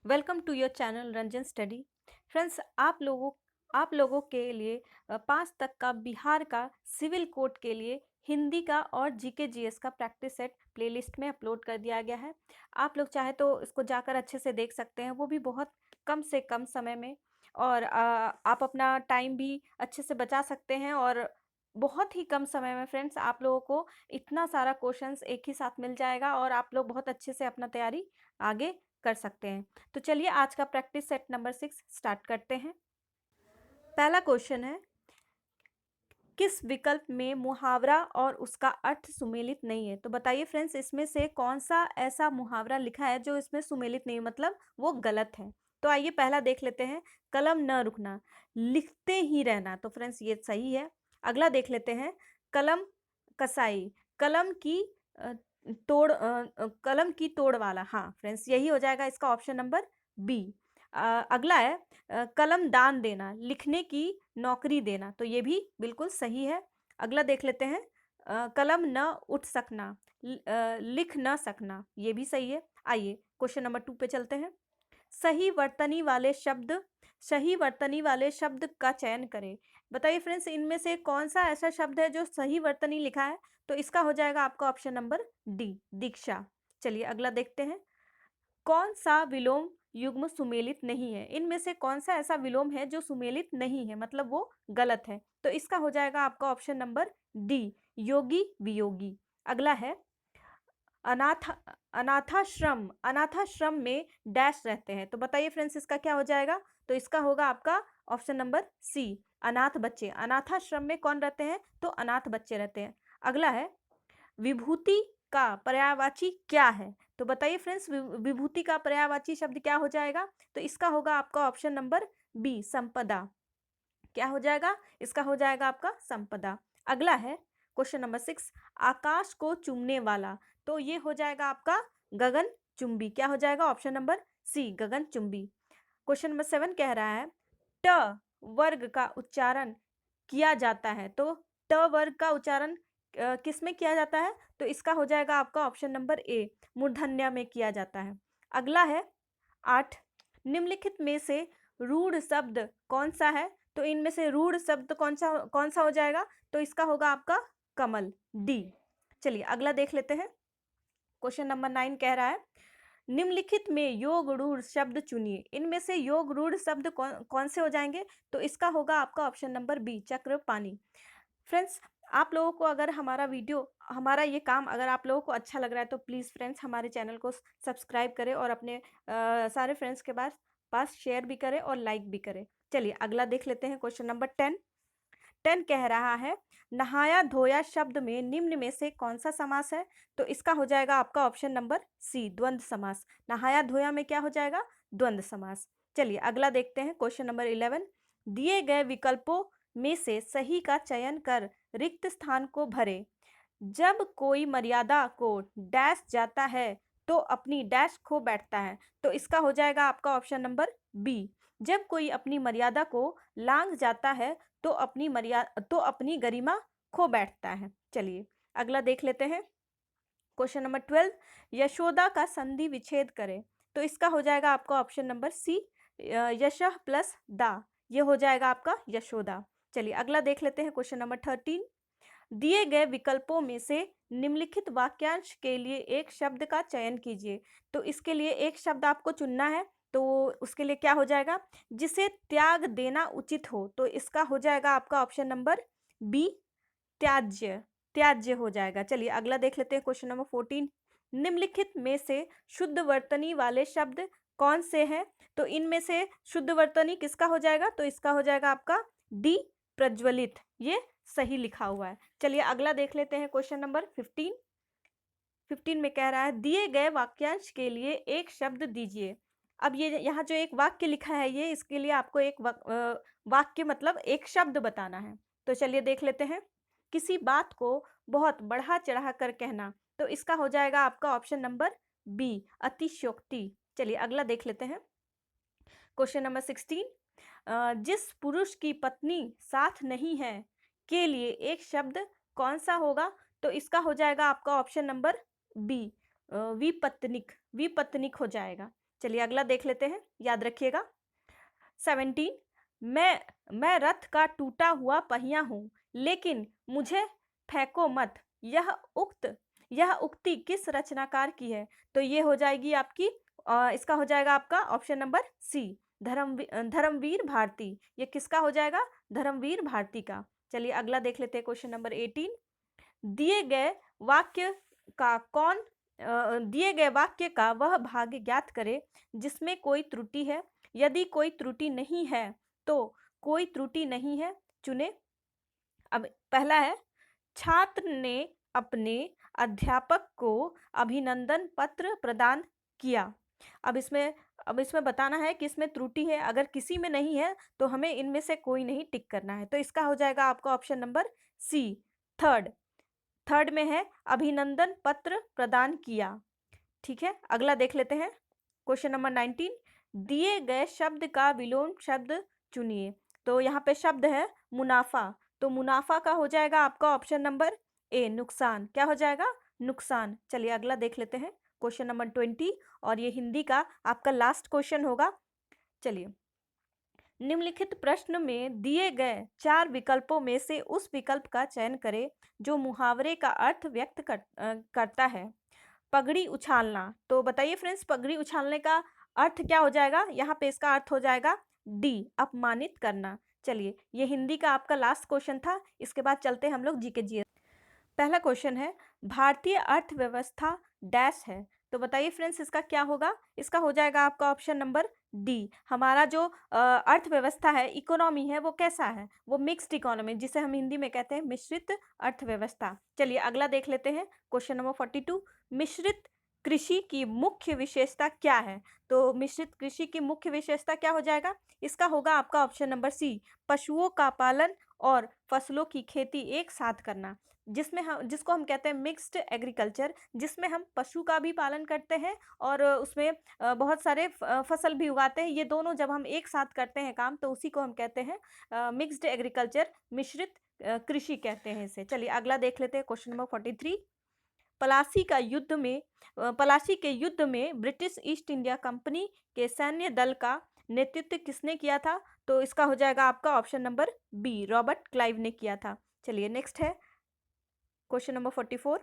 Welcome to your channel Ranjan study. Friends, आप लोगों के लिए 5 तक का बिहार का सिविल कोड के लिए हिंदी का और जीके जीएस का प्रैक्टिस सेट प्लेलिस्ट में अपलोड कर दिया गया है। आप लोग चाहे तो इसको जाकर अच्छे से देख सकते हैं, वो भी बहुत कम से कम समय में। और आप अपना टाइम भी अच्छे से बचा सकते हैं और बहुत ही कम समय में फ्रेंड्स आप लोगों को इतना सारा क्वेश्चंस एक ही साथ मिल जाएगा और आप लोग बहुत अच्छे से अपना तैयारी आगे कर सकते हैं। तो चलिए आज का प्रैक्टिस सेट नंबर 6 स्टार्ट करते हैं। पहला क्वेश्चन है, किस विकल्प में मुहावरा और उसका अर्थ सुमेलित नहीं है? तो बताइए फ्रेंड्स, इसमें से कौन सा ऐसा मुहावरा लिखा है जो इसमें सुमेलित नहीं, मतलब वो गलत है। तो आइए पहला देख लेते हैं, कलम न रुकना, लिखते ही रहना। तो फ्रेंड्स ये सही है। अगला देख लेते हैं, कलम कसाई, कलम की कलम की तोड़ वाला। हाँ फ्रेंड्स, यही हो जाएगा इसका ऑप्शन नंबर बी। अगला है, कलम दान देना, लिखने की नौकरी देना। तो ये भी बिल्कुल सही है। अगला देख लेते हैं, कलम न उठ सकना, लिख न सकना। ये भी सही है। आइए क्वेश्चन नंबर 2 पे चलते हैं। सही वर्तनी वाले शब्द सही वर्तनी वाले शब्द का चयन करें। बताइए फ्रेंड्स, इनमें से कौन सा ऐसा शब्द है जो सही वर्तनी लिखा है? तो इसका हो जाएगा आपका ऑप्शन नंबर डी, दीक्षा। चलिए अगला देखते हैं, कौन सा विलोम युग्म सुमेलित नहीं है? इनमें से कौन सा ऐसा विलोम है जो सुमेलित नहीं है, मतलब वो गलत है? तो इसका हो जाएगा आपका ऑप्शन नंबर डी, योगी वियोगी। अगला है, अनाथ अनाथाश्रम में डैश रहते हैं। तो बताइए फ्रेंड्स, इसका क्या हो जाएगा? तो इसका होगा आपका ऑप्शन नंबर सी, अनाथ बच्चे। अनाथाश्रम में कौन रहते हैं? तो अनाथ बच्चे रहते हैं। अगला है, विभूति का पर्यायवाची क्या है? तो बताइए फ्रेंड्स, विभूति का पर्यायवाची शब्द क्या हो जाएगा? तो इसका होगा आपका ऑप्शन नंबर बी, संपदा। क्या हो जाएगा? इसका हो जाएगा आपका संपदा। अगला है क्वेश्चन नंबर 6, आकाश को चूमने वाला। तो ये हो जाएगा आपका गगन चुंबी। क्या हो जाएगा? ऑप्शन नंबर सी, गगन चुंबी। क्वेश्चन नंबर 7 कह रहा है, ट वर्ग का उच्चारण किया जाता है। तो ट वर्ग का उच्चारण किस में किया जाता है? तो इसका हो जाएगा आपका ऑप्शन नंबर ए, मूर्धन्य में किया जाता है। अगला है 8, निम्नलिखित में से रूढ़ शब्द कौन सा है? तो इनमें से रूढ़ शब्द कौन सा हो जाएगा? तो इसका होगा आपका कमल, डी। चलिए अगला देख लेते हैं। क्वेश्चन नंबर 9 कह रहा है, निम्नलिखित में योग रूढ़ शब्द चुनिए। इनमें से योग रूढ़ शब्द कौन से हो जाएंगे? तो इसका होगा आपका ऑप्शन नंबर बी, चक्र पानी। फ्रेंड्स, आप लोगों को अगर हमारा ये काम अगर आप लोगों को अच्छा लग रहा है तो प्लीज़ फ्रेंड्स हमारे चैनल को सब्सक्राइब करें और अपने सारे फ्रेंड्स के पास शेयर भी करें और लाइक भी करें। चलिए अगला देख लेते हैं, क्वेश्चन नंबर 10 कह रहा है, नहाया धोया शब्द में निम्न में से कौन सा समास है? तो इसका हो जाएगा आपका ऑप्शन नंबर सी, द्वंद्व समास। नहाया धोया में क्या हो जाएगा? द्वंद्व समास। चलिए अगला देखते हैं, क्वेश्चन नंबर 11, दिए गए विकल्पों में से सही का चयन कर रिक्त स्थान को भरे। जब कोई मर्यादा को डैश जाता है तो अपनी डैश खो बैठता है। तो इसका हो जाएगा आपका ऑप्शन नंबर बी, जब कोई अपनी मर्यादा को लांघ जाता है तो अपनी गरिमा खो बैठता है। चलिए अगला देख लेते हैं, क्वेश्चन नंबर 12, यशोदा का संधि विच्छेद करें। तो इसका हो जाएगा आपका ऑप्शन नंबर सी, यशः प्लस दा। ये हो जाएगा आपका यशोदा। चलिए अगला देख लेते हैं, क्वेश्चन नंबर 13, दिए गए विकल्पों में से निम्नलिखित वाक्यांश के लिए एक शब्द का चयन कीजिए। तो इसके लिए एक शब्द आपको चुनना है। तो उसके लिए क्या हो जाएगा? जिसे त्याग देना उचित हो। तो इसका हो जाएगा आपका ऑप्शन नंबर बी, त्याज्य। त्याज्य हो जाएगा। चलिए अगला देख लेते हैं, क्वेश्चन नंबर 14, निम्नलिखित में से शुद्ध वर्तनी वाले शब्द कौन से हैं? तो इनमें से शुद्ध वर्तनी किसका हो जाएगा? तो इसका हो जाएगा आपका डी, प्रज्वलित। ये सही लिखा हुआ है। चलिए अगला देख लेते हैं, क्वेश्चन नंबर 15 में कह रहा है, दिए गए वाक्यांश के लिए एक शब्द दीजिए। अब ये यहाँ जो एक वाक्य लिखा है, ये इसके लिए आपको एक वाक्य मतलब एक शब्द बताना है। तो चलिए देख लेते हैं, किसी बात को बहुत बढ़ा चढ़ा कर कहना। तो इसका हो जाएगा आपका ऑप्शन नंबर बी, अतिशयोक्ति। चलिए अगला देख लेते हैं, क्वेश्चन नंबर 16, जिस पुरुष की पत्नी साथ नहीं है के लिए एक शब्द कौन सा होगा? तो इसका हो जाएगा आपका ऑप्शन नंबर बी, विपत्निक। विपत्निक हो जाएगा। चलिए अगला देख लेते हैं, याद रखिएगा। 17, मैं रथ का टूटा हुआ पहिया हूँ, लेकिन मुझे फेंको मत। यह उक्ति किस रचनाकार की है? तो ये हो जाएगी आपकी इसका हो जाएगा आपका option number C, Dharmveer Bharati. ये किसका हो जाएगा? धर्मवीर भारती का। चलिए अगला देख लेते हैं, क्वेश्चन नंबर 18। दिए गए वाक्य का दिए गए वाक्य का वह भाग ज्ञात करे जिसमें कोई त्रुटि है। यदि कोई त्रुटि नहीं है तो कोई त्रुटि नहीं है चुने। अब पहला है, छात्र ने अपने अध्यापक को अभिनंदन पत्र प्रदान किया। अब इसमें बताना है कि इसमें त्रुटि है। अगर किसी में नहीं है तो हमें इनमें से कोई नहीं टिक करना है। तो इसका हो जाएगा आपका ऑप्शन नंबर सी, थर्ड में है अभिनंदन पत्र प्रदान किया। ठीक है, अगला देख लेते हैं, क्वेश्चन नंबर 19। दिए गए शब्द का विलोम शब्द चुनिए। तो यहाँ पे शब्द है मुनाफा, तो मुनाफा का हो जाएगा आपका ऑप्शन नंबर ए, नुकसान। क्या हो जाएगा? नुकसान। चलिए अगला देख लेते हैं, क्वेश्चन नंबर 20, और ये हिंदी का आपका लास्ट क्वेश्चन होगा। चलिए, निम्नलिखित प्रश्न में दिए गए 4 विकल्पों में से उस विकल्प का चयन करें जो मुहावरे का अर्थ व्यक्त करता है। पगड़ी उछालना, तो बताइए फ्रेंड्स, पगड़ी उछालने का अर्थ क्या हो जाएगा? यहाँ पे इसका अर्थ हो जाएगा डी, अपमानित करना। चलिए, ये हिंदी का आपका लास्ट क्वेश्चन था। इसके बाद चलते हैं हम लोग जीके जीएस। पहला क्वेश्चन है, भारतीय अर्थव्यवस्था डैश है। तो बताइए फ्रेंड्स, इसका क्या होगा? इसका हो जाएगा आपका ऑप्शन नंबर डी। हमारा जो अर्थव्यवस्था है, इकोनॉमी है, वो कैसा है? वो मिक्स्ड इकोनॉमी, जिसे हम हिंदी में कहते हैं मिश्रित अर्थव्यवस्था। चलिए अगला देख लेते हैं, क्वेश्चन नंबर 42। मिश्रित कृषि की मुख्य विशेषता क्या है? तो मिश्रित कृषि की मुख्य विशेषता क्या हो जाएगा? इसका होगा आपका ऑप्शन नंबर सी, पशुओं का पालन और फसलों की खेती एक साथ करना, जिसको हम कहते हैं मिक्स्ड एग्रीकल्चर, जिसमें हम पशु का भी पालन करते हैं और उसमें बहुत सारे फसल भी उगाते हैं। ये दोनों जब हम एक साथ करते हैं काम, तो उसी को हम कहते हैं मिक्स्ड एग्रीकल्चर, मिश्रित कृषि कहते हैं इसे। चलिए अगला देख लेते हैं, क्वेश्चन नंबर 43। पलासी के युद्ध में ब्रिटिश ईस्ट इंडिया कंपनी के सैन्य दल का नेतृत्व किसने किया था? तो इसका हो जाएगा आपका option number B, Robert Clive ने किया था। चलिए नेक्स्ट है, क्वेश्चन नंबर 44।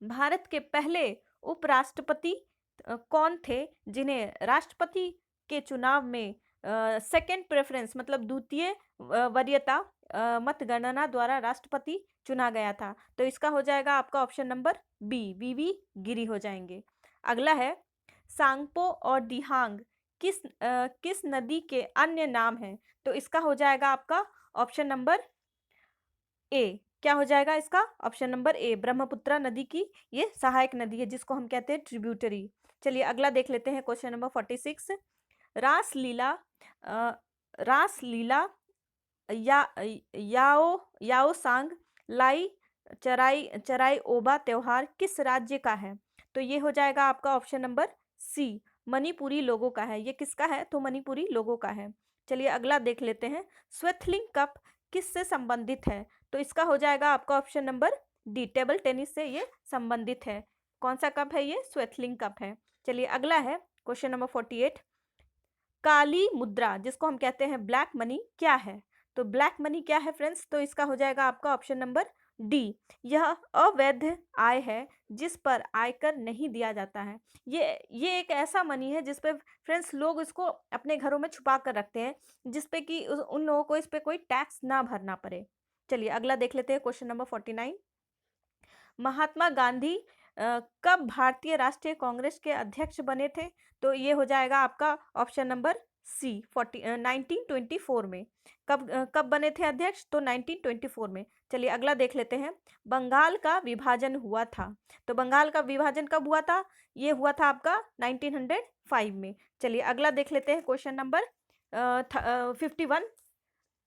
भारत के पहले उपराष्ट्रपति कौन थे जिन्हें राष्ट्रपति के चुनाव में सेकंड प्रेफरेंस मतलब द्वितीय वरीयता मतगणना द्वारा राष्ट्रपति चुना गया था? तो इसका हो जाएगा आपका ऑप्शन नंबर बी, वीवी गिरी हो जाएंगे। अगला है, सांगपो और दिहांग किस नदी के अन्य नाम हैं? तो इसका हो जाएगा आपका ऑप्शन नंबर ए। क्या हो जाएगा इसका? ऑप्शन नंबर ए, ब्रह्मपुत्र नदी की ये सहायक नदी है, जिसको हम कहते हैं ट्रिब्यूटरी। चलिए अगला देख लेते हैं, क्वेश्चन नंबर 46। रासलीला याओ सांग लाई चराई ओबा त्योहार किस राज्य का है? तो ये हो जाएगा आपका ऑप्शन नंबर सी, मणिपुरी लोगों का है। ये किसका है? तो मणिपुरी लोगों का है। चलिए अगला देख लेते हैं, स्वेथलिंग कप किससे संबंधित है? तो इसका हो जाएगा आपका option number D, table tennis से ये संबंधित है। कौन सा कप है ये? स्वेथलिंग कप है। चलिए अगला है, क्वेश्चन नंबर 48। काली मुद्रा, जिसको हम कहते हैं ब्लैक मनी, क्या है? तो ब्लैक मनी क्या है फ्रेंड्स? तो इसका हो जाएगा आपका ऑप्शन नंबर डी, यह अवैध आय है जिस पर आयकर नहीं दिया जाता है। ये एक ऐसा मनी है जिस पे फ्रेंड्स लोग इसको अपने घरों में छुपा कर रखते हैं, जिस पे कि उन लोगों को इस पे कोई टैक्स ना भरना पड़े। चलिए अगला देख लेते हैं, क्वेश्चन नंबर 49। महात्मा गांधी कब भारतीय राष्ट्रीय कांग्रेस के अध्यक्ष बने थे? तो ये हो जाएगा आपका ऑप्शन नंबर सी, 1924 में। कब बने थे अध्यक्ष? तो 1924 में। चलिए अगला देख लेते हैं, बंगाल का विभाजन हुआ था। तो बंगाल का विभाजन कब हुआ था? ये हुआ था आपका 1905 में। चलिए अगला देख लेते हैं, क्वेश्चन नंबर 51।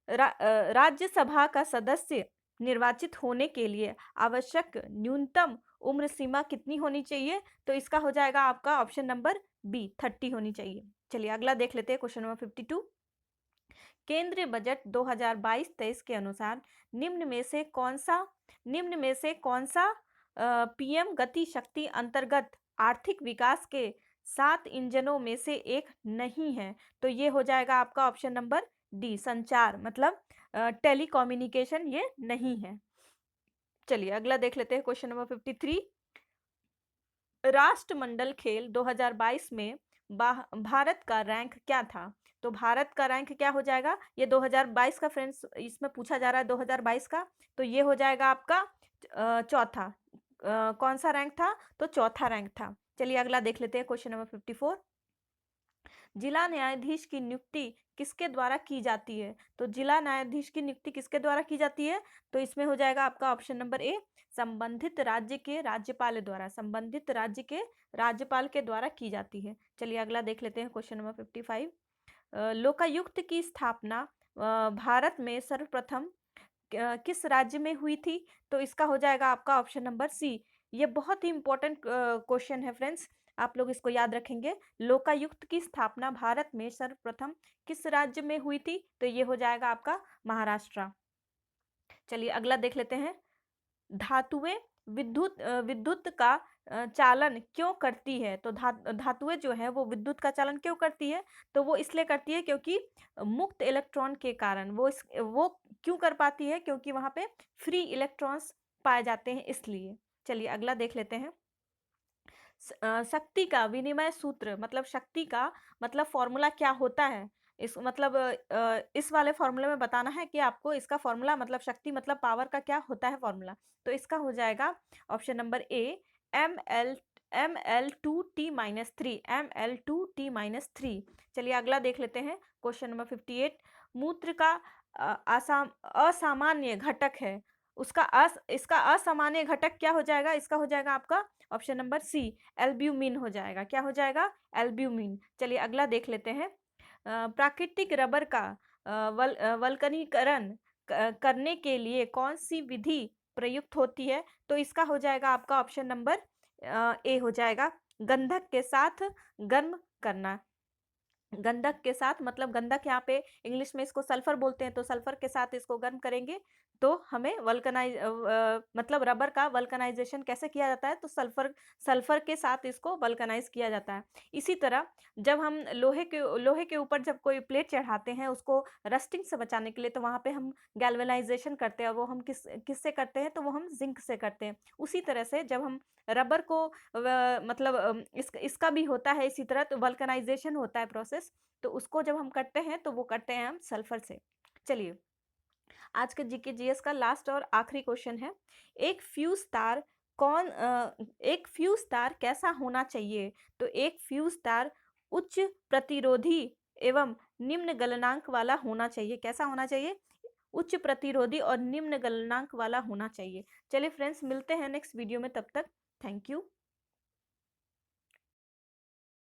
राज्यसभा का सदस्य निर्वाचित होने के लिए आवश्यक न्यूनतम उम्र सीमा कितनी होनी चाहिए? तो इसका हो जाएगा आपका ऑप्शन नंबर बी, 30 होनी चाहिए। चलिए अगला देख लेते हैं, क्वेश्चन नंबर 52। केंद्रीय बजट 2022-23 के अनुसार निम्न में से कौन सा पीएम गति शक्ति अंतर्गत आर्थिक विकास के 7 इंजनों में से एक नहीं है, तो ये हो जाएगा आपका ऑप्शन नंबर डी, संचार मतलब टेलीकम्युनिकेशन ये नहीं है। चलिए अगला देख लेते हैं क्वेश्चन नंबर 53। राष्ट्रमंडल खेल 2022 में भारत का रैंक क्या था? तो भारत का रैंक क्या हो जाएगा? ये 2022 का फ्रेंड्स इसमें पूछा जा रहा है 2022 का, तो ये हो जाएगा आपका चौथा। कौन सा रैंक था? तो चौथा रैंक था। चलिए अगला देख लेते हैं क्वेश्चन नंबर 54। जिला न्यायाधीश की नियुक्ति किसके द्वारा की जाती है? तो जिला न्यायाधीश की नियुक्ति किसके द्वारा की जाती है? तो इसमें हो जाएगा आपका ऑप्शन नंबर ए, संबंधित राज्य के राज्यपाल द्वारा, संबंधित राज्य के राज्यपाल के द्वारा की जाती है। चलिए अगला देख लेते हैं क्वेश्चन नंबर 55। लोकायुक्त की स्थापना भारत में सर्वप्रथम किस राज्य में हुई थी? तो इसका हो जाएगा आपका ऑप्शन नंबर सी। ये बहुत ही इंपॉर्टेंट क्वेश्चन है फ्रेंड्स, आप लोग इसको याद रखेंगे। लोकायुक्त की स्थापना भारत में सर्वप्रथम किस राज्य में हुई थी? तो ये हो जाएगा आपका महाराष्ट्र। चलिए अगला देख लेते हैं। धातुएं विद्युत का चालन क्यों करती है? तो धातुएं जो है वो विद्युत का चालन क्यों करती है? तो वो इसलिए करती है क्योंकि मुक्त इलेक्ट्रॉन के कारण वो क्यों कर पाती है? क्योंकि वहां पे फ्री इलेक्ट्रॉन्स पाए जाते हैं, इसलिए। चलिए अगला देख लेते हैं। शक्ति का विनिमय सूत्र मतलब शक्ति का मतलब फॉर्मूला क्या होता है? इस मतलब इस वाले फॉर्मूले में बताना है कि आपको इसका फॉर्मूला मतलब शक्ति मतलब पावर का क्या होता है फॉर्मूला। तो इसका हो जाएगा option number A, ml2t-3, ml2t-3। चलिए अगला देख लेते हैं क्वेश्चन नंबर 58। मूत्र का असामान्य घटक है, इसका असामान्य घटक क्या हो जाएगा? इसका हो जाएगा आपका ऑप्शन नंबर सी, एल्ब्यूमिन हो जाएगा। क्या हो जाएगा? एल्ब्यूमिन। चलिए अगला देख लेते हैं। प्राकृतिक रबर का वल्कनीकरण करने के लिए कौन सी विधि प्रयुक्त होती है? तो इसका हो जाएगा आपका ऑप्शन नंबर ए हो जाएगा, गंधक के साथ गर्म करना। गंधक के साथ मतलब गंधक यहाँ पे इंग्लिश में इसको सल्फर बोलते हैं, तो सल्फर के साथ इसको गर्म करेंगे तो हमें मतलब रबर का वल्कनाइजेशन कैसे किया जाता है? तो सल्फर के साथ इसको वल्कनाइज किया जाता है। इसी तरह जब हम लोहे के ऊपर जब कोई प्लेट चढ़ाते हैं उसको रस्टिंग से बचाने के लिए, तो वहाँ पे हम गैल्वेनाइजेशन करते हैं, और वो हम किससे करते हैं? तो वो हम जिंक से करते हैं। उसी तरह से जब हम रबर को मतलब इसका भी होता है इसी तरह, तो वल्कनाइजेशन होता है प्रोसेस, तो उसको जब हम करते हैं तो वो करते हैं हम सल्फर से। चलिए आज के जीके जीएस का लास्ट और आखिरी क्वेश्चन है। एक फ्यूज तार एक फ्यूज तार कैसा होना चाहिए? तो एक फ्यूज तार उच्च प्रतिरोधी एवं निम्न गलनांक वाला होना चाहिए। कैसा होना चाहिए? उच्च प्रतिरोधी और निम्न गलनांक वाला होना चाहिए। चलिए फ्रेंड्स मिलते हैं नेक्स्ट वीडियो में, तब तक थैंक यू।